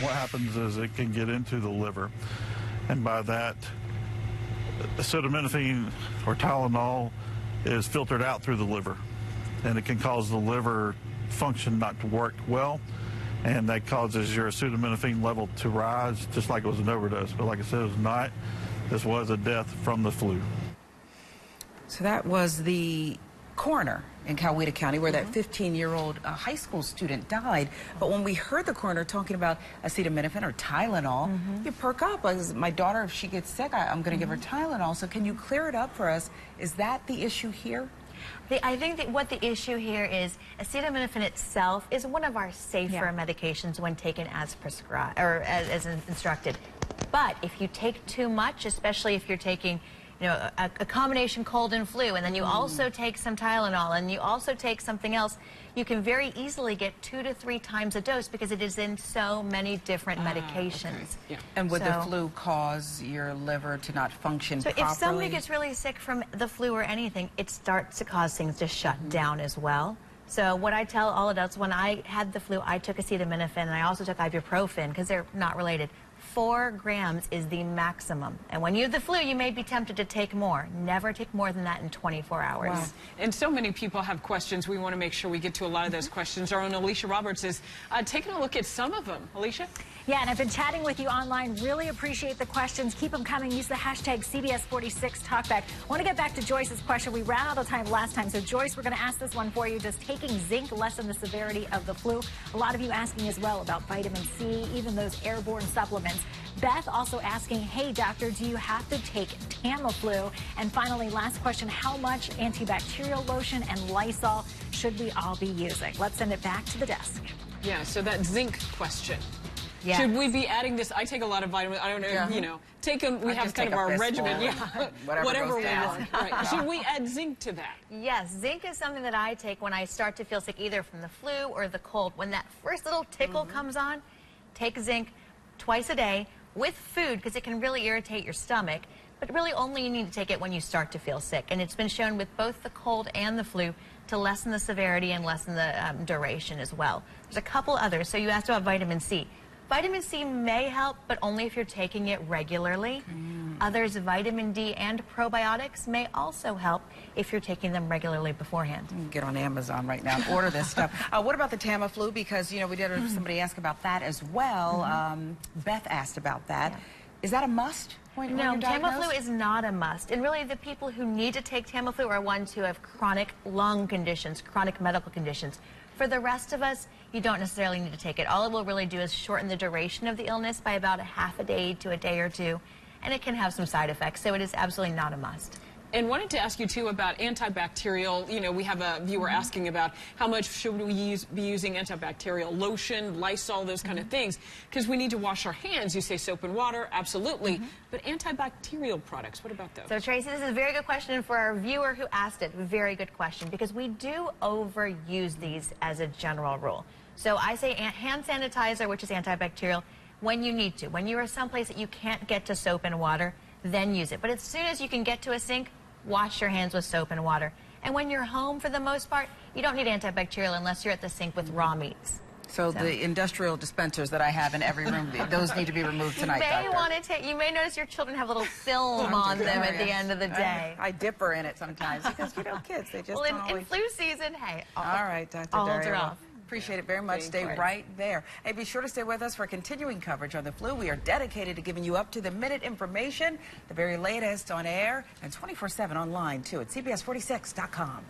What happens is it can get into the liver, and by that, acetaminophen or Tylenol is filtered out through the liver, and it can cause the liver function not to work well, and that causes your acetaminophen level to rise, just like it was an overdose. But like I said, it was not. This was a death from the flu. So that was the coroner in Coweta County where that 15-year-old high school student died. But when we heard the coroner talking about acetaminophen or Tylenol, you perk up. My daughter, if she gets sick, I'm going to give her Tylenol. So can you clear it up for us? Is that the issue here? I think that what the issue here is acetaminophen itself is one of our safer medications when taken as prescribed or as instructed. But if you take too much, especially if you're taking a combination cold and flu, and then you also take some Tylenol, and you also take something else, you can very easily get 2 to 3 times a dose because it is in so many different medications. Okay. And would the flu cause your liver to not function properly? So if somebody gets really sick from the flu or anything, it starts to cause things to shut down as well. So what I tell all adults, when I had the flu, I took acetaminophen, and I also took ibuprofen because they're not related. 4 grams is the maximum. And when you have the flu, you may be tempted to take more. Never take more than that in 24 hours. Wow. And so many people have questions. We want to make sure we get to a lot of those questions. Our own Alicia Roberts is taking a look at some of them. Alicia? Yeah, and I've been chatting with you online. Really appreciate the questions. Keep them coming. Use the hashtag CBS46 TalkBack. I want to get back to Joyce's question. We ran out of time last time. So, Joyce, we're going to ask this one for you. Does taking zinc lessen the severity of the flu? A lot of you asking as well about vitamin C, even those airborne supplements. Beth also asking, hey, doctor, do you have to take Tamiflu? And finally, last question, how much antibacterial lotion and Lysol should we all be using? Let's send it back to the desk. Yeah, so that zinc question. Yes. Should we be adding this? I take a lot of vitamins. I don't know, we have kind of our regimen. Whatever we want. Right. Should we add zinc to that? Yes, zinc is something that I take when I start to feel sick, either from the flu or the cold. When that first little tickle comes on, take zinc twice a day with food because it can really irritate your stomach. But really only you need to take it when you start to feel sick. And it's been shown with both the cold and the flu to lessen the severity and lessen the duration as well. There's a couple others. So you asked about vitamin C. Vitamin C may help, but only if you're taking it regularly. Others, vitamin D and probiotics may also help if you're taking them regularly beforehand. Get on Amazon right now and order this stuff. What about the Tamiflu? Because, we did have somebody ask about that as well. Beth asked about that. Is that a must? No, Tamiflu is not a must. And really, the people who need to take Tamiflu are ones who have chronic lung conditions, chronic medical conditions. For the rest of us, you don't necessarily need to take it. All it will really do is shorten the duration of the illness by about a half a day to a day or two, and it can have some side effects, so it is absolutely not a must. And wanted to ask you, too, about antibacterial. We have a viewer asking about how much should we be using antibacterial lotion, Lysol, those kind of things, because we need to wash our hands. You say soap and water, absolutely. But antibacterial products, what about those? So, Tracy, this is a very good question for our viewer who asked it. Very good question, because we do overuse these as a general rule. So I say hand sanitizer, which is antibacterial, when you need to. When you are someplace that you can't get to soap and water, then use it. But as soon as you can get to a sink, wash your hands with soap and water. And when you're home, for the most part, you don't need antibacterial unless you're at the sink with raw meats. So the industrial dispensers that I have in every room, those need to be removed tonight, You may notice your children have a little film on them at the end of the day. I dip her in it sometimes because, kids, they just in flu season, hey. All right, Dr. I'll hold her off. Appreciate it very much. Stay right there. Hey, be sure to stay with us for continuing coverage on the flu. We are dedicated to giving you up-to-the-minute information, the very latest on air, and 24/7 online, too, at CBS46.com.